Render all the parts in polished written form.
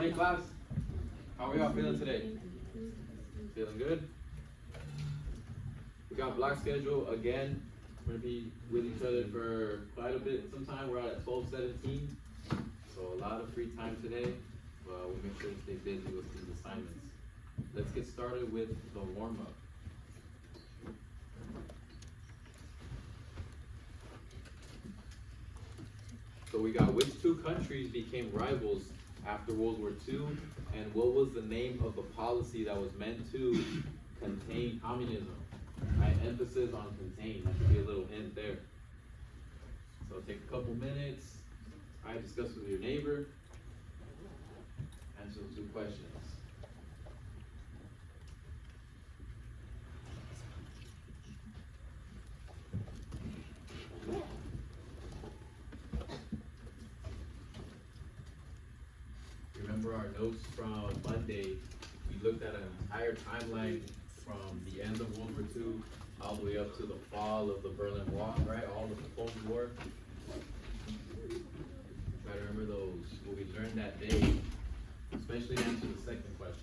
Morning, class. How are y'all feeling today? Feeling good? We got block schedule again. We're gonna be with each other for quite a bit. Sometime we're out at 12:17, so a lot of free time today. We'll make sure to stay busy with these assignments. Let's get started with the warm-up. So we got which two countries became rivals after World War II, and what was the name of the policy that was meant to contain communism? Right, emphasis on contain. That should be a little hint there. So take a couple minutes. Discuss with your neighbor. Answer the two questions. Remember our notes from Monday? We looked at an entire timeline from the end of World War II all the way up to the fall of the Berlin Wall, right? All of the Cold War. Try to remember those, what we learned that day, especially answer the second question.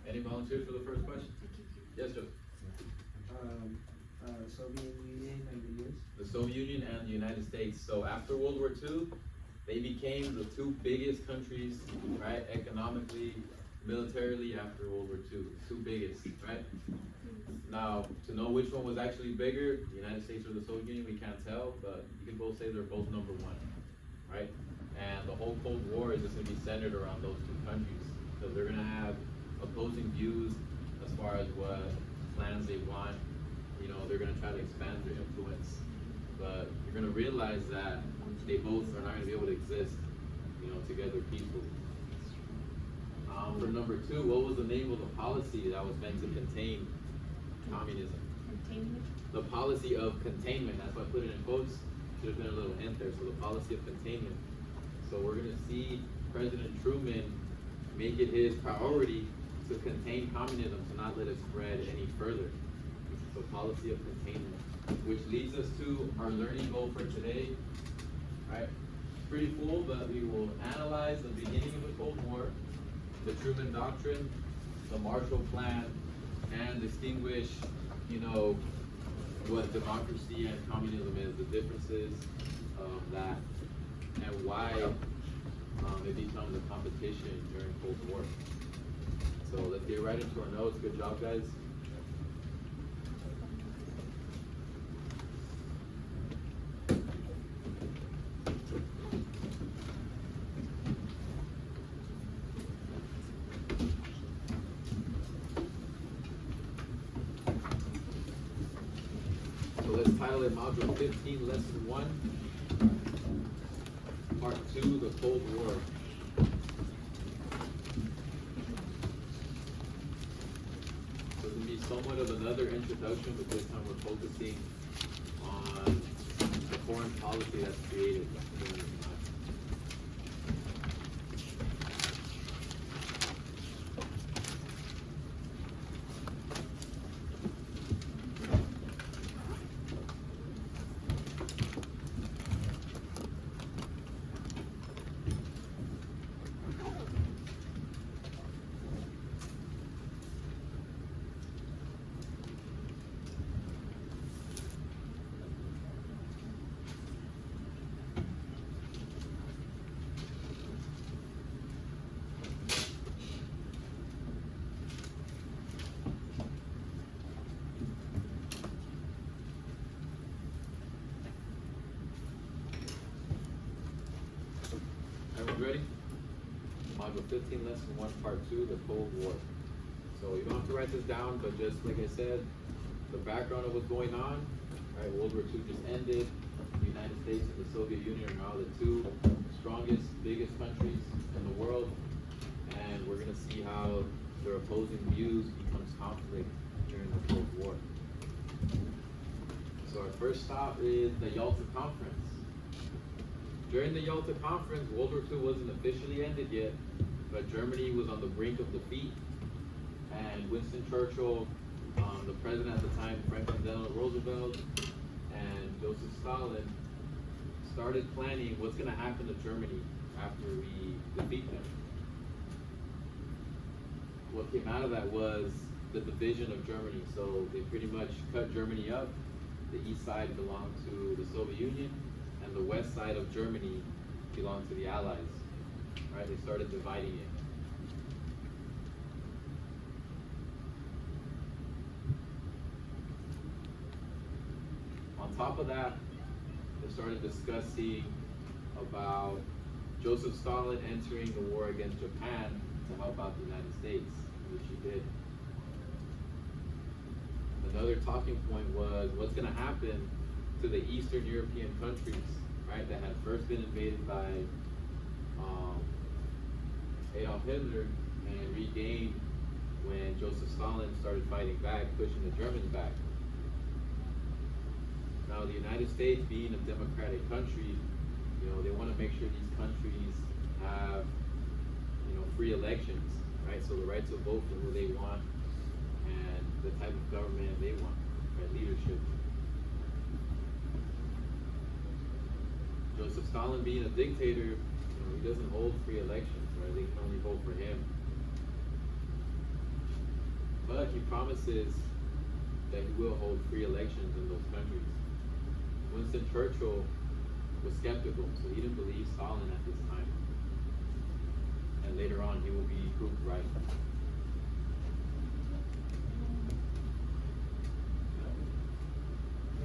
Any volunteers for the first question? Yes, Joe. Soviet Union and the US. The Soviet Union and the United States. So after World War II, they became the two biggest countries, right? Economically, militarily after World War II. The two biggest, right? Now, to know which one was actually bigger, the United States or the Soviet Union, we can't tell, but you can both say they're both number one, right? And the whole Cold War is just gonna be centered around those two countries. So they're gonna have opposing views as far as what plans they want. You know, they're gonna try to expand their influence, but you're gonna realize that they both are not gonna be able to exist, you know, together peacefully. For number two, what was the name of the policy that was meant to contain communism? Containment. The policy of containment. That's why I put it in quotes. Should have been a little hint there. So the policy of containment. So we're gonna see President Truman make it his priority to contain communism, to not let it spread any further. So policy of containment, which leads us to our learning goal for today. Right? Pretty cool, but we will analyze the beginning of the Cold War, the Truman Doctrine, the Marshall Plan, and distinguish, you know, what democracy and communism is, the differences of that, and why it becomes a competition during Cold War. So let's get right into our notes. Good job, guys. So let's title it Module 15, Lesson 1, Part 2, the Cold War. So it's going to be somewhat of another introduction, but this time we're focusing on the foreign policy that's created during this time. Everyone ready? Module 15, Lesson 1, Part 2, the Cold War. So you don't have to write this down, but just like I said, the background of what's going on. Right, World War II just ended. The United States and the Soviet Union are now the two strongest, biggest countries in the world. And we're going to see how they're opposing views becomes conflict during the Cold War. So our first stop is the Yalta Conference. During the Yalta Conference, World War II wasn't officially ended yet, but Germany was on the brink of defeat, and Winston Churchill, the president at the time, Franklin Delano Roosevelt, and Joseph Stalin started planning what's going to happen to Germany after we defeat them. What came out of that was the division of Germany. So they pretty much cut Germany up. The east side belonged to the Soviet Union, and the west side of Germany belonged to the Allies. Right? They started dividing it. On top of that, they started discussing about Joseph Stalin entering the war against Japan to help out the United States, which he did. Another talking point was what's going to happen to the Eastern European countries, right, that had first been invaded by Adolf Hitler and regained when Joseph Stalin started fighting back, pushing the Germans back. Now, the United States, being a democratic country, they want to make sure these countries have, free elections, right? So the right to vote for who they want and the type of government they want, right? Leadership. Joseph Stalin, being a dictator, he doesn't hold free elections, right? They can only vote for him. But he promises that he will hold free elections in those countries. Winston Churchill was skeptical, so he didn't believe Stalin at this time. And later on, he will be proved right.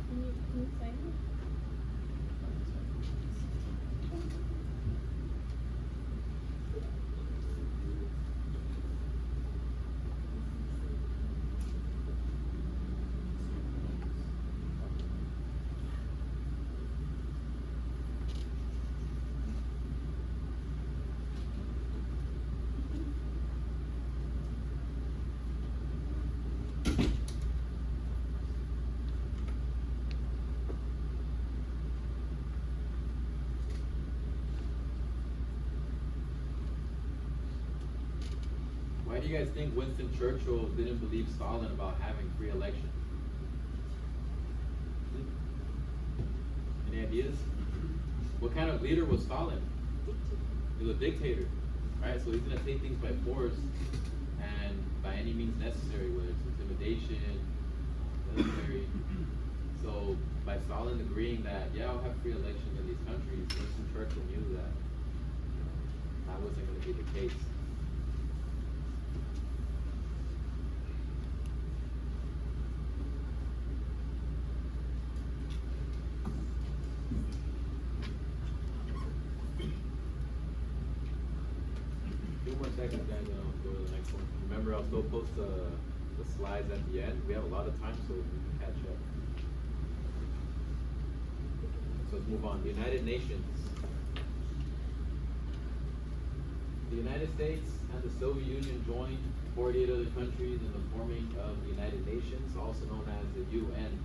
Can you say it? Why do you guys think Winston Churchill didn't believe Stalin about having free elections? Any ideas? What kind of leader was Stalin? He was a dictator, right? So he's going to take things by force and by any means necessary, whether it's intimidation, military. So by Stalin agreeing that, yeah, I'll have free elections in these countries, Winston Churchill knew that that wasn't going to be the case. Seconds, guys, and I'll go to the next one. Remember, I'll still post the slides at the end. We have a lot of time, so we can catch up. So let's move on. The United Nations. The United States and the Soviet Union joined 48 other countries in the forming of the United Nations, also known as the UN.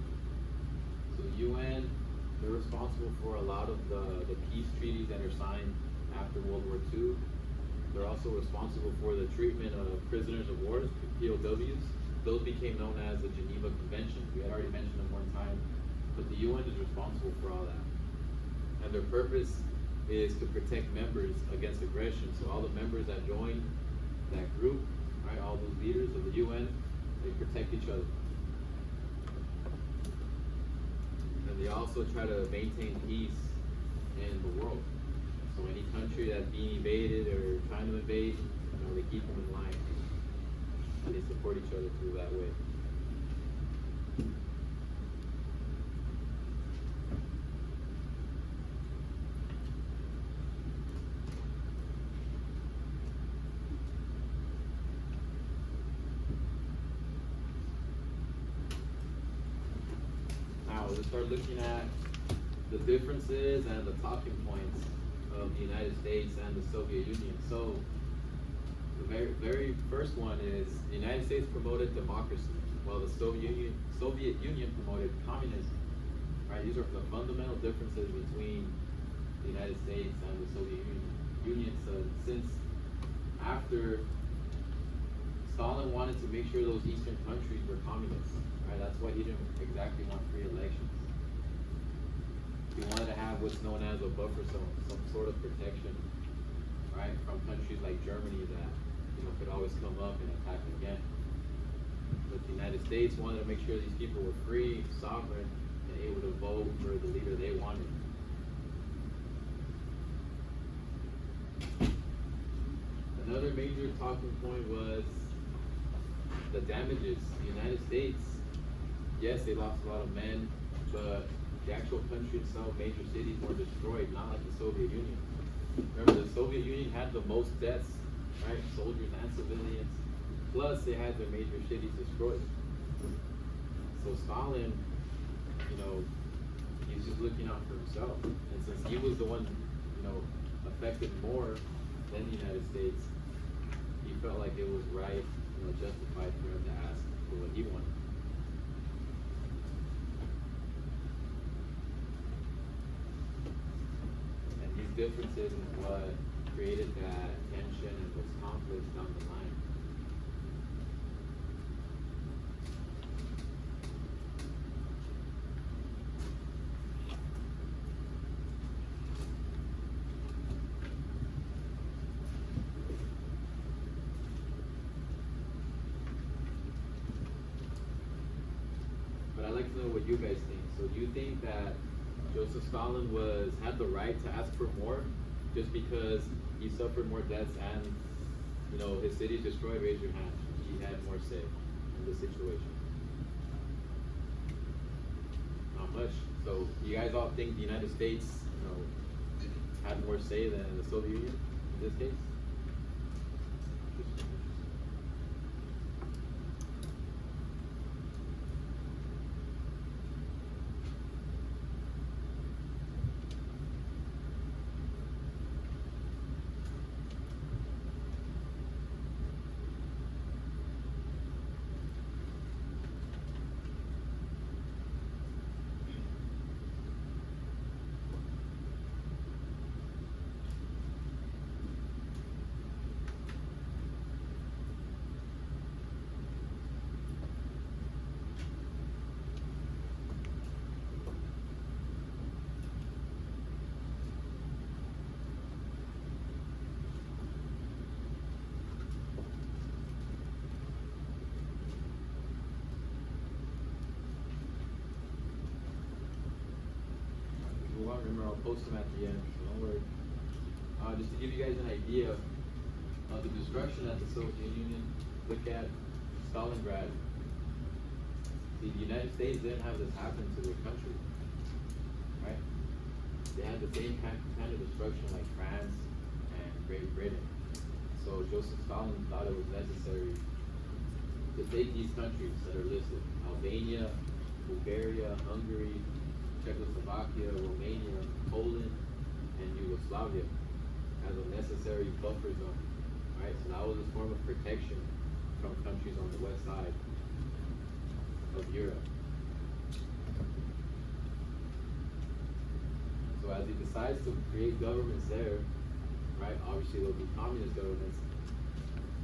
So the UN, they're responsible for a lot of the peace treaties that are signed after World War II. They're also responsible for the treatment of prisoners of war, POWs. Those became known as the Geneva Conventions. We had already mentioned them one time, but the UN is responsible for all that. And their purpose is to protect members against aggression. So all the members that join that group, right, all those leaders of the UN, they protect each other. And they also try to maintain peace in the world. So any country that's being invaded or trying to invade, they keep them in line. And they support each other through that way. Now, we'll start looking at the differences and the talking points of the United States and the Soviet Union. So, The very first one is the United States promoted democracy, while the Soviet Union promoted communism. Right? These are the fundamental differences between the United States and the Soviet Union. So since after Stalin wanted to make sure those Eastern countries were communist, right? That's why he didn't exactly want free elections. He wanted to have what's known as a buffer zone, some sort of protection, right, from countries like Germany that could always come up and attack again. But the United States wanted to make sure these people were free, sovereign, and able to vote for the leader they wanted. Another major talking point was the damages. The United States, yes, they lost a lot of men, but the actual country itself, major cities were destroyed, not like the Soviet Union. Remember, the Soviet Union had the most deaths, right? Soldiers and civilians. Plus, they had their major cities destroyed. So Stalin, he's just looking out for himself. And since he was the one, affected more than the United States, he felt like it was right, justified for him to ask for what he wanted. And these differences is what created that tension and those conflicts down the line. But I'd like to know what you guys think. So do you think that Joseph Stalin had the right to ask for more just because he suffered more deaths and his city's destroyed? Raise your hand. He had more say in this situation. Not much. So you guys all think the United States, had more say than the Soviet Union in this case? Remember, I'll post them at the end, so don't worry. Just to give you guys an idea of the destruction at the Soviet Union, look at Stalingrad. See, the United States didn't have this happen to their country, right? They had the same kind of destruction like France and Great Britain. So Joseph Stalin thought it was necessary to take these countries that are listed: Albania, Bulgaria, Hungary, Czechoslovakia, Romania, Poland, and Yugoslavia as a necessary buffer zone, right? So that was a form of protection from countries on the west side of Europe. So as he decides to create governments there, right, obviously there'll be communist governments,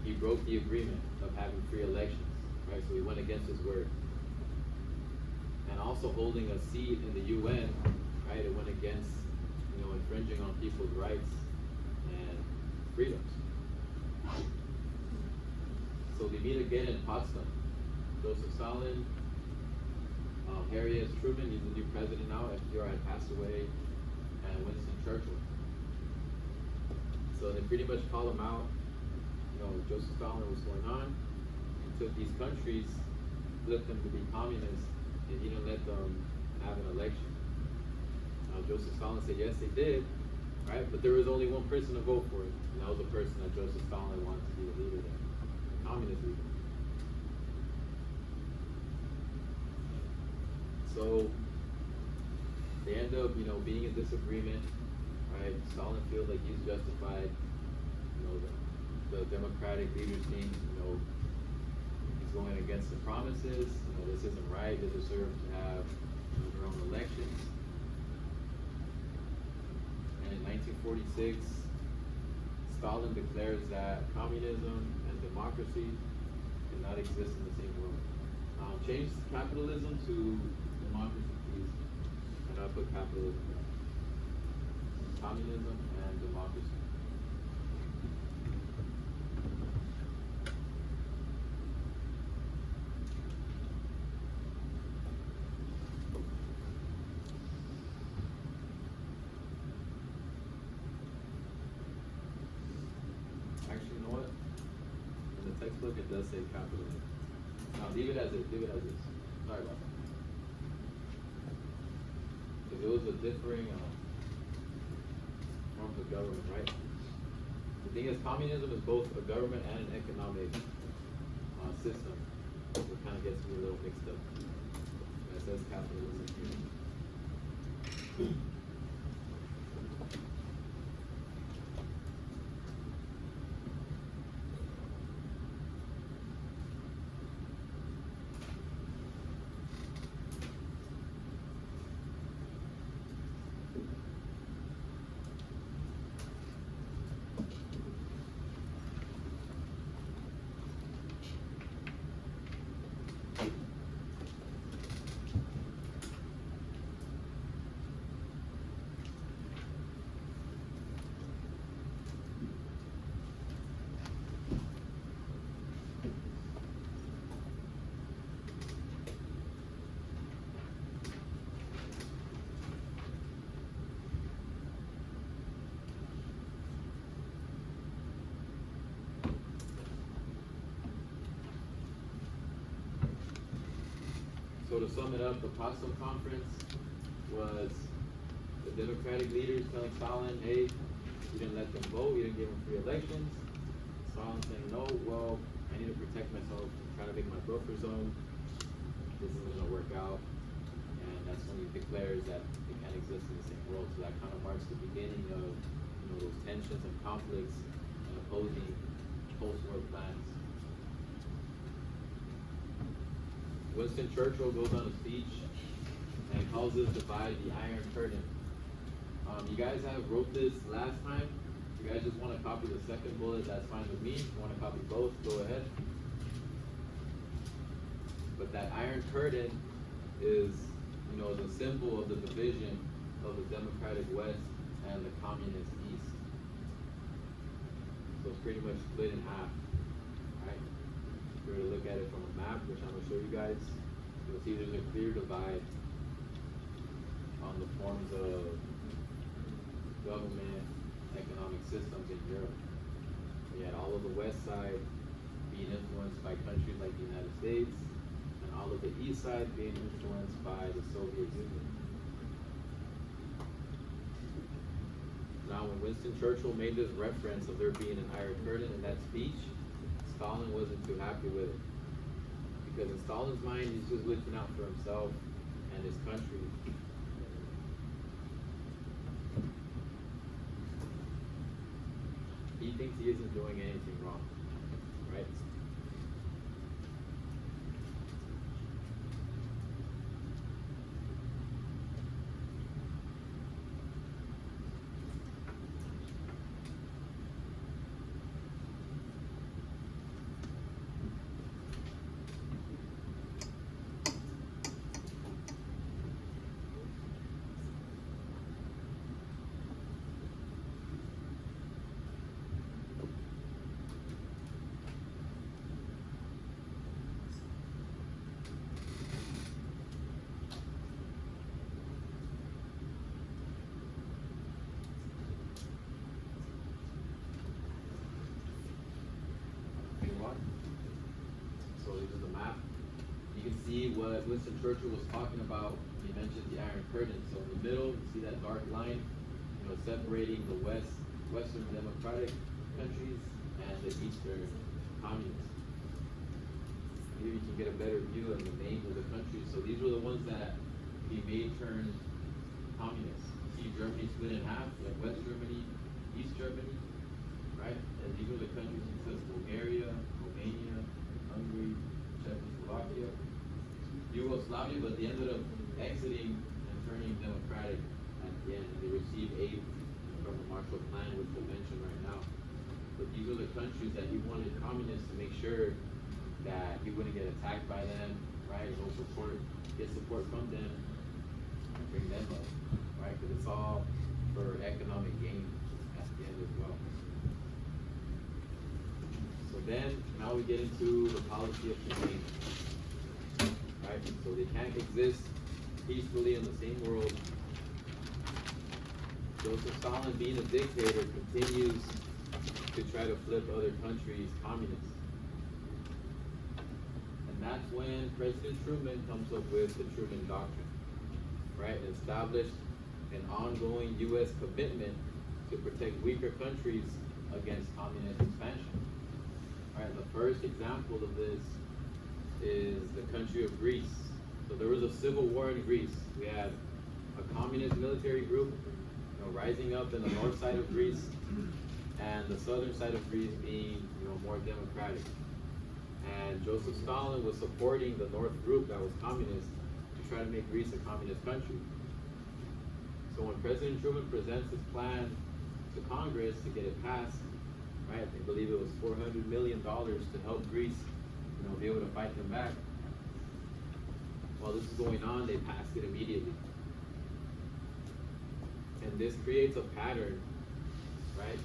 he broke the agreement of having free elections, right? So he went against his word. And also holding a seat in the UN, right? It went against, infringing on people's rights and freedoms. So they meet again in Potsdam. Joseph Stalin, Harry S. Truman, he's the new president now. FDR had passed away, and Winston Churchill. So they pretty much call him out. Joseph Stalin, what's going on? He took these countries, flipped them to be communist, and he didn't let them have an election. Joseph Stalin said yes, they did, right? But there was only one person to vote for it, and that was the person that Joseph Stalin wanted to be the leader there, the communist leader. So they end up, being in disagreement, right? Stalin feels like he's justified, the Democratic leaders think, he's going against the promises, this isn't right, they deserve to have their own elections. And in 1946, Stalin declares that communism and democracy cannot exist in the same world. Change capitalism to democracy, please. And I'll put capitalism there. Communism and democracy. Actually, you know what? In the textbook, it does say capitalism. Now, leave it as is. Leave it as is. Sorry about that. Because it was a differing forms of government, right? The thing is, communism is both a government and an economic system. So it kind of gets me a little mixed up. And it says capitalism here. So to sum it up, the Potsdam Conference was the Democratic leaders telling Stalin, hey, you didn't let them vote, you didn't give them free elections. Stalin saying, no, well, I need to protect myself, I'm trying to make my buffer zone. This isn't going to work out. And that's when he declares that they can't exist in the same world. So that kind of marks the beginning of those tensions and conflicts and opposing post-war plans. Winston Churchill goes on a speech and calls this divide the Iron Curtain. You guys wrote this last time. If you guys just want to copy the second bullet, that's fine with me. If you want to copy both, go ahead. But that Iron Curtain is, the symbol of the division of the Democratic West and the Communist East. So it's pretty much split in half, right? If you were to look at it from a map, which I'm going to show you guys, you'll see there's a clear divide on the forms of government, economic systems in Europe. You had all of the west side being influenced by countries like the United States, and all of the east side being influenced by the Soviet Union. Now, when Winston Churchill made this reference of there being an Iron Curtain in that speech, Stalin wasn't too happy with it. Because in Stalin's mind, he's just looking out for himself and his country. He thinks he isn't doing anything wrong, right? So this is the map. You can see what Winston Churchill was talking about when he mentioned the Iron Curtain. So in the middle, you see that dark line, separating the Western democratic countries and the Eastern communists. Here you can get a better view of the names of the countries. So these were the ones that he made turn communist. See Germany split in half, like West Germany, East Germany, right? And these were the countries he but these are the countries that he wanted communists to make sure that he wouldn't get attacked by them, right? He'll get support from them, and bring them up, right? Because it's all for economic gain at the end as well. So then, now we get into the policy of containment, right? So they can't exist peacefully in the same world. Joseph Stalin, being a dictator, continues to try to flip other countries communist. And that's when President Truman comes up with the Truman Doctrine, right? It established an ongoing U.S. commitment to protect weaker countries against communist expansion. Right, the first example of this is the country of Greece. So there was a civil war in Greece. We had a communist military group, rising up in the north side of Greece, and the southern side of Greece being, more democratic. And Joseph Stalin was supporting the north group that was communist to try to make Greece a communist country. So when President Truman presents his plan to Congress to get it passed, right, I believe it was $400 million to help Greece, be able to fight them back. While this is going on, they passed it immediately. And this creates a pattern, right,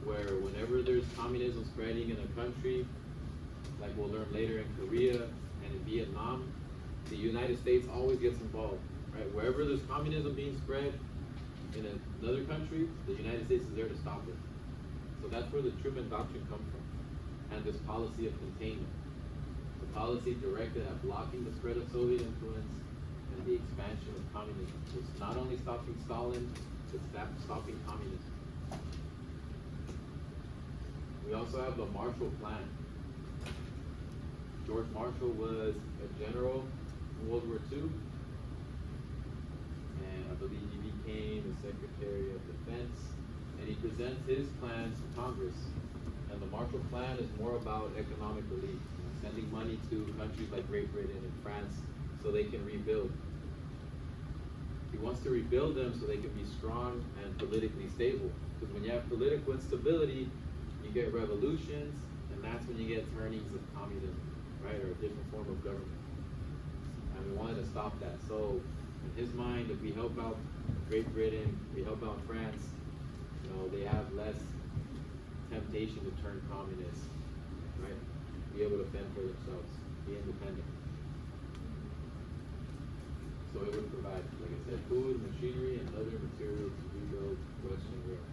where whenever there's communism spreading in a country, like we'll learn later in Korea and in Vietnam, the United States always gets involved, right? Wherever there's communism being spread in another country, the United States is there to stop it. So that's where the Truman Doctrine comes from, and this policy of containment. The policy directed at blocking the spread of Soviet influence and the expansion of communism. So it's not only stopping Stalin, it's stopping communism. We also have the Marshall Plan. George Marshall was a general in World War II, and I believe he became the Secretary of Defense, and he presents his plans to Congress. And the Marshall Plan is more about economic relief, sending money to countries like Great Britain and France so they can rebuild. He wants to rebuild them so they can be strong and politically stable. Because when you have political instability, you get revolutions, and that's when you get turnings of communism, right, or a different form of government. And we wanted to stop that. So in his mind, if we help out Great Britain, we help out France, they have less temptation to turn communist, right? Be able to fend for themselves, be independent. So it would provide, like I said, food, machinery, and other materials to rebuild Western Europe.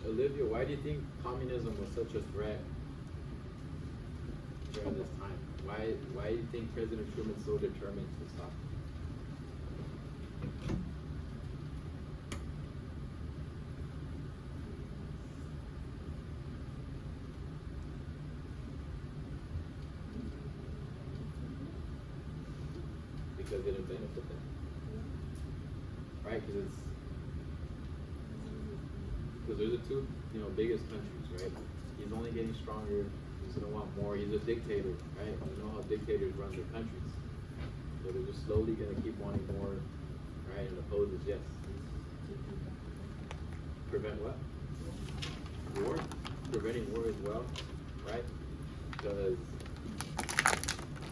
Olivia, why do you think communism was such a threat during this time? Why do you think President Truman so determined to stop it? Because it didn't benefit them, right? Because they're the two, biggest countries, right? He's only getting stronger. He's gonna want more. He's a dictator, right? You know how dictators run their countries. So they're just slowly gonna keep wanting more, right? And the pose is yes. Prevent what? War? Preventing war as well, right? Because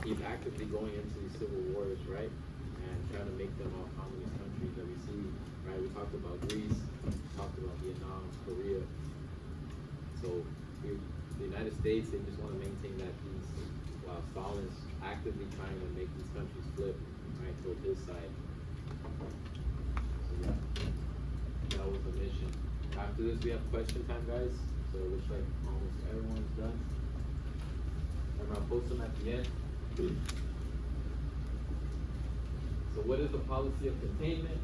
he's actively going into these civil wars, right? And trying to make them all communist countries that we see, right? We talked about Greece, we talked about Vietnam, Korea. So the United States, they just want to maintain that peace, while Stalin's actively trying to make these countries flip, right, toward his side. So yeah, that was the mission. After this, we have question time, guys. So it looks like almost everyone's done. Remember, I'll post them at the end. So what is the policy of containment?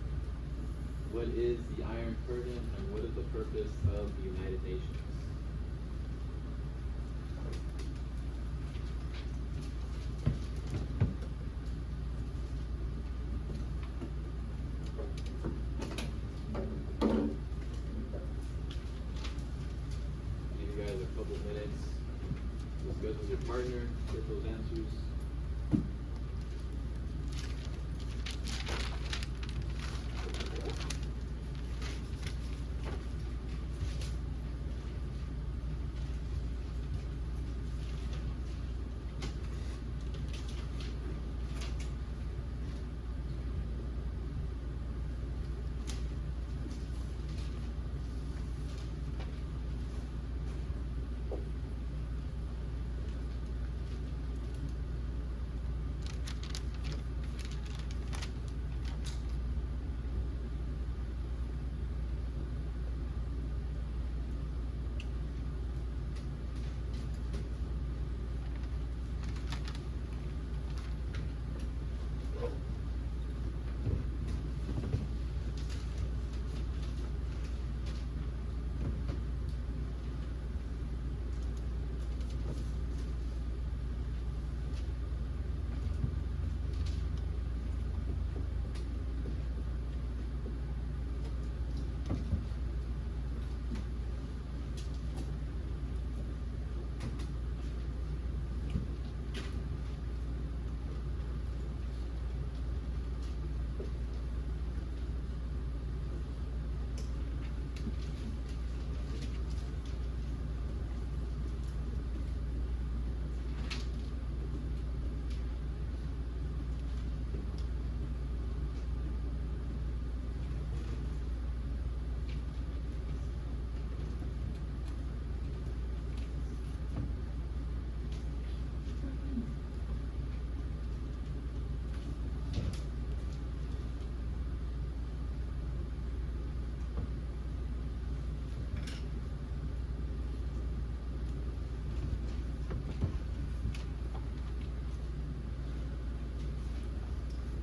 What is the Iron Curtain? And what is the purpose of the United Nations? couple minutes, discuss with your partner, get those answers.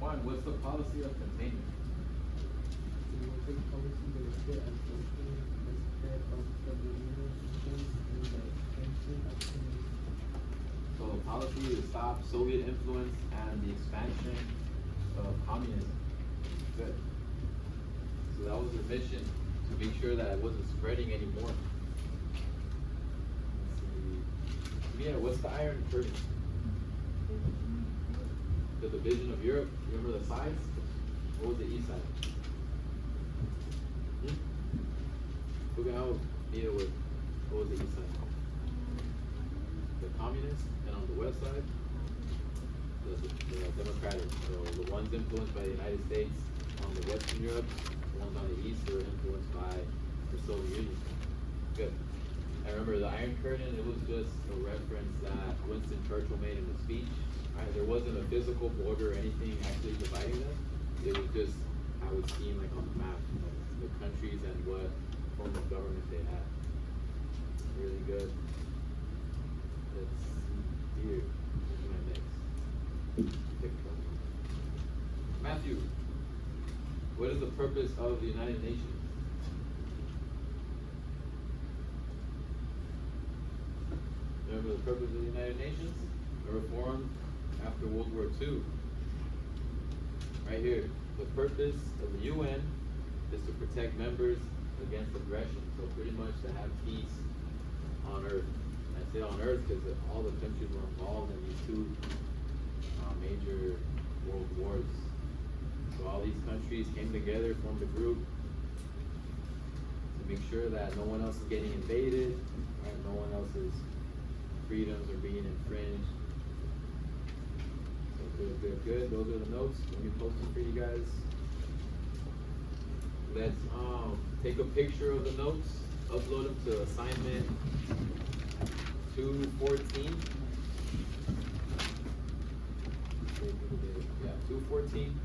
One, what's the policy of containment? So the policy is to stop Soviet influence and the expansion of communism. Good. So that was their mission, to make sure that it wasn't spreading anymore. Let's see. Yeah, what's the Iron Curtain? The division of Europe. Remember the sides? What was the east side? Look at how neat it was. What was the east side? The communists, and on the west side, the democratic. So the ones influenced by the United States on the Western Europe, the ones on the east were influenced by the Soviet Union. Good. I remember the Iron Curtain. It was just a reference that Winston Churchill made in a speech. Right, there wasn't a physical border or anything actually dividing them. It was just how it seemed like on the map, the countries and what form of government they had. Really good. Let's see here. What's my next picture? Matthew, what is the purpose of the United Nations? Remember the purpose of the United Nations? They were formed after World War II. Right here, the purpose of the UN is to protect members against aggression. So pretty much to have peace on Earth. And I say on Earth because all the countries were involved in these two major world wars. So all these countries came together, formed a group to make sure that no one else is getting invaded, right? No one else's freedoms are being infringed. Good. Those are the notes. Let me post them for you guys. Let's take a picture of the notes, upload them to assignment 214. Yeah, 214.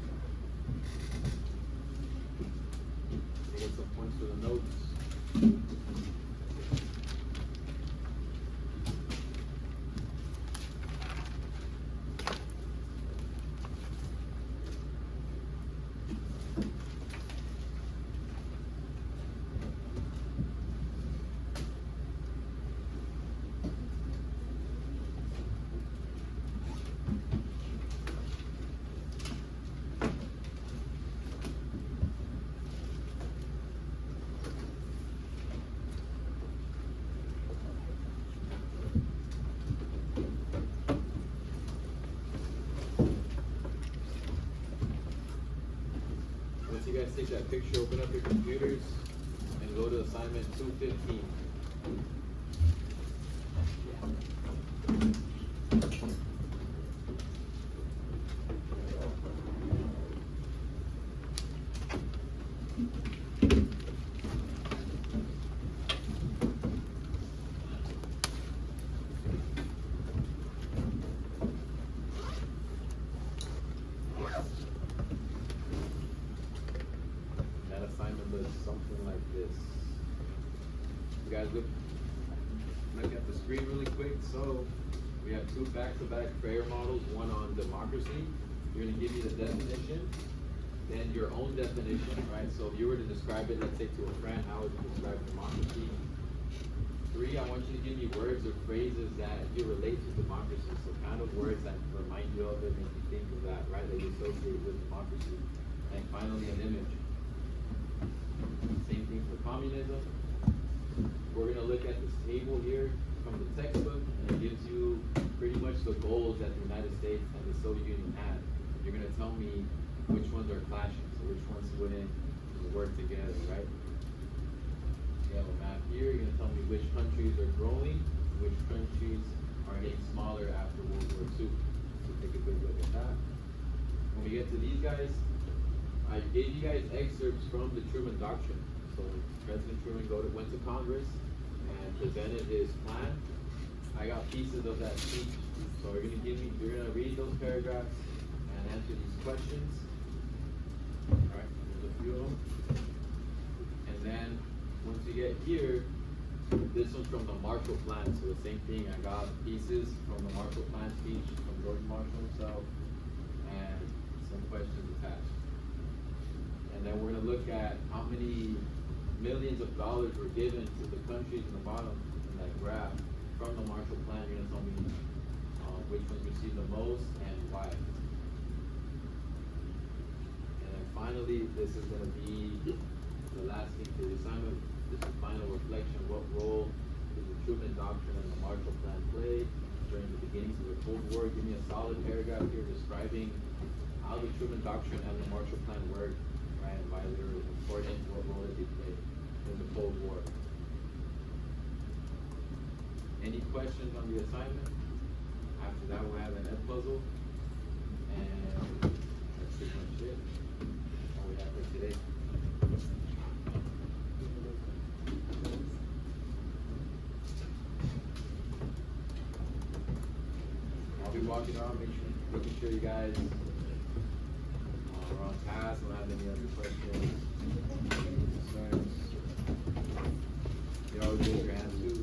Get some points for the notes. that picture, open up your computers, and go to assignment 215. That assignment looks something like this. You guys look at the screen really quick. So we have two back-to-back prayer models, one on democracy. You're gonna give me the definition, then your own definition, right? So if you were to describe it, let's say to a friend, how would you describe democracy? 3, I want you to give me words or phrases that you relate to democracy. So kind of words that remind you of it, make you think of that, right? That you associate with democracy. And finally, an image. Same thing for communism. We're gonna look at this table here from the textbook, and it gives you pretty much the goals that the United States and the Soviet Union had. You're gonna tell me which ones are clashing, so which ones wouldn't work together, right? You have a map here, you're gonna tell me which countries are growing, which countries are getting smaller after World War II. So take a good look at that. When we get to these guys, I gave you guys excerpts from the Truman Doctrine. So President Truman went to Congress and presented his plan. I got pieces of that speech. So you're gonna read those paragraphs and answer these questions. Alright, there's a few of them. And then once you get here, this one's from the Marshall Plan. So the same thing, I got pieces from the Marshall Plan speech from George Marshall himself and some questions attached. And then we're gonna look at how many millions of dollars were given to the countries in the bottom in that graph from the Marshall Plan. You're gonna tell me which ones received the most and why. And then finally, this is gonna be the last thing for the assignment. This is final reflection. What role did the Truman Doctrine and the Marshall Plan play during the beginnings of the Cold War? Give me a solid paragraph here describing how the Truman Doctrine and the Marshall Plan worked. And why they were important, what role did they play in the Cold War. Any questions on the assignment? After that, we'll have an Ed puzzle. And that's pretty much it. All we have for today. I'll be walking around, making sure you guys we're on task. Don't have any other questions, concerns. You always raise your hand too.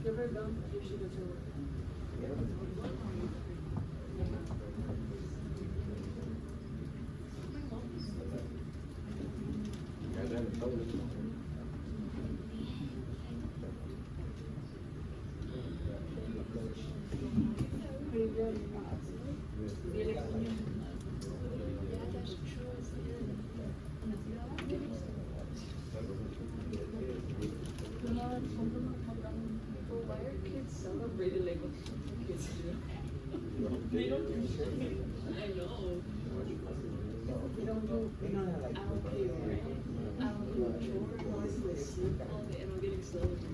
Give her a gum, if she doesn't work. Why are kids celebrating like what kids do? They don't do shit. I know. We don't do, we don't have like. I don't pay rent. I don't do a chore. I sleep all day and I'm getting celebrated.